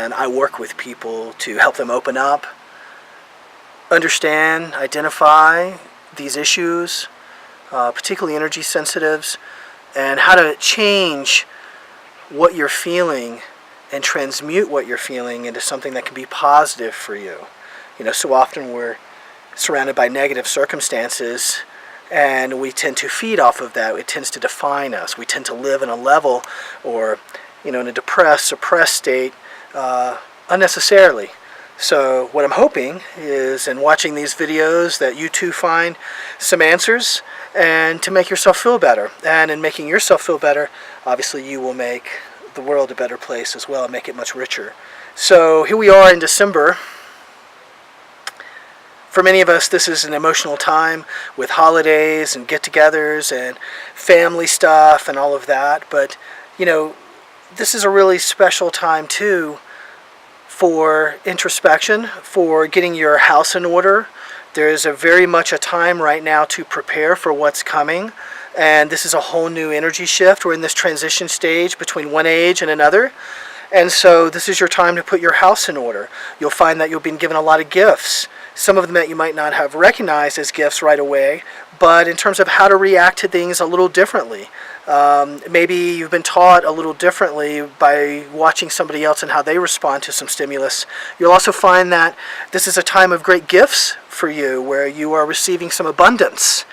and I work with people to help them open up, understand, identify these issues, particularly energy sensitives, and how to change what you're feeling and transmute what you're feeling into something that can be positive for you. You know, so often we're surrounded by negative circumstances, and we tend to feed off of that. It tends to define us. We tend to live in a level, or, you know, in a depressed, suppressed state unnecessarily. So what I'm hoping is, in watching these videos, that you too find some answers and to make yourself feel better. And in making yourself feel better, obviously you will make the world a better place as well, and make it much richer. So here we are in December. For many of us, this is an emotional time with holidays and get-togethers and family stuff and all of that. But, you know, this is a really special time too for introspection, for getting your house in order. There's very much a time right now to prepare for what's coming. And this is a whole new energy shift. We're in this transition stage between one age and another. And so this is your time to put your house in order. You'll find that you've been given a lot of gifts. Some of them that you might not have recognized as gifts right away, but in terms of how to react to things a little differently. Maybe you've been taught a little differently by watching somebody else and how they respond to some stimulus. You'll also find that this is a time of great gifts for you, where you are receiving some abundance.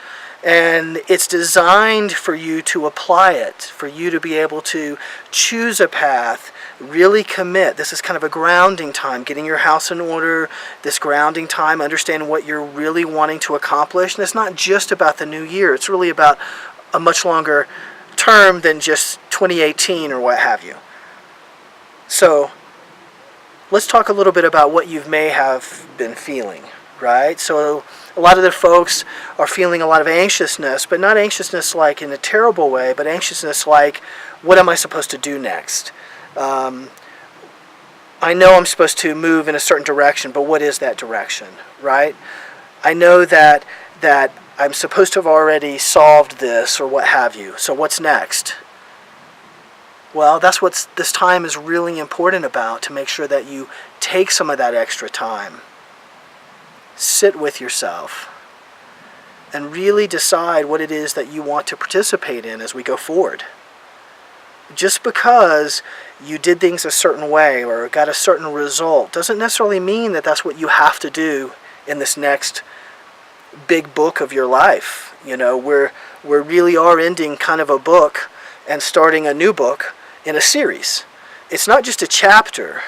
And it's designed for you to apply it, for you to be able to choose a path, really commit. This is kind of a grounding time, getting your house in order, this grounding time, understanding what you're really wanting to accomplish. And it's not just about the new year. It's really about a much longer term than just 2018 or what have you. So let's talk a little bit about what you may have been feeling, right? So a lot of the folks are feeling a lot of anxiousness, but not anxiousness like in a terrible way, but anxiousness like, what am I supposed to do next? I know I'm supposed to move in a certain direction, but what is that direction, right? I know that I'm supposed to have already solved this or what have you, so what's next? Well, that's what this time is really important about, to make sure that you take some of that extra time. Sit with yourself and really decide what it is that you want to participate in as we go forward. Just because you did things a certain way or got a certain result doesn't necessarily mean that that's what you have to do in this next big book of your life. You know, we really are ending kind of a book and starting a new book in a series. It's not just a chapter.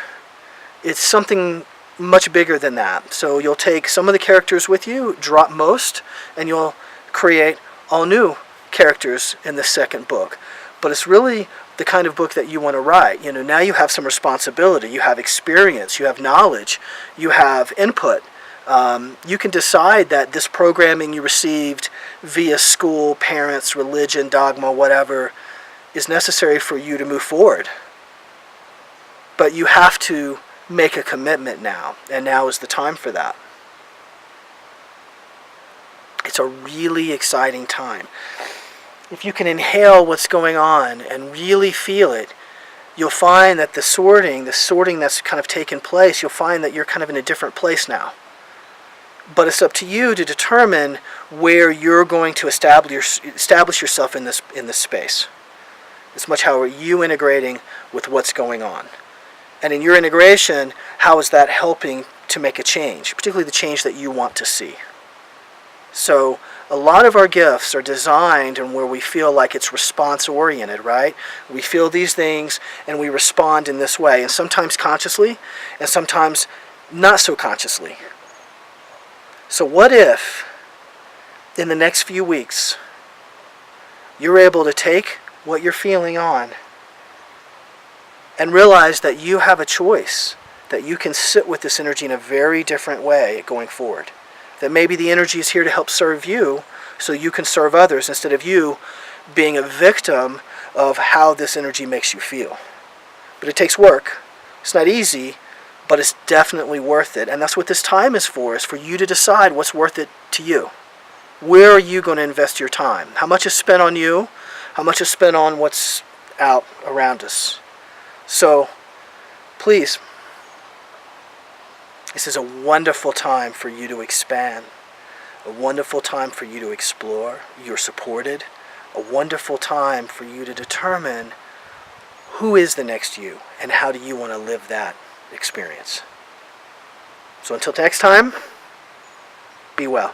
It's something much bigger than that. So you'll take some of the characters with you, drop most, and you'll create all new characters in the second book. But it's really the kind of book that you want to write. You know, now you have some responsibility, you have experience, you have knowledge, you have input. You can decide that this programming you received via school, parents, religion, dogma, whatever, is necessary for you to move forward. But you have to make a commitment now, and now is the time for that. It's a really exciting time. If you can inhale what's going on and really feel it, you'll find that the sorting that's kind of taken place, you'll find that you're kind of in a different place now. But it's up to you to determine where you're going to establish yourself in this space. It's much how are you integrating with what's going on. And in your integration, how is that helping to make a change, particularly the change that you want to see? So a lot of our gifts are designed and where we feel like it's response-oriented, right? We feel these things and we respond in this way, and sometimes consciously and sometimes not so consciously. So what if in the next few weeks you're able to take what you're feeling on and realize that you have a choice, that you can sit with this energy in a very different way going forward. That maybe the energy is here to help serve you so you can serve others instead of you being a victim of how this energy makes you feel. But it takes work. It's not easy, but it's definitely worth it. And that's what this time is for you to decide what's worth it to you. Where are you going to invest your time? How much is spent on you? How much is spent on what's out around us? So, please, This is a wonderful time for you to expand, a wonderful time for you to explore. You're supported, a wonderful time for you to determine who is the next you and how do you want to live that experience. So until next time, be well.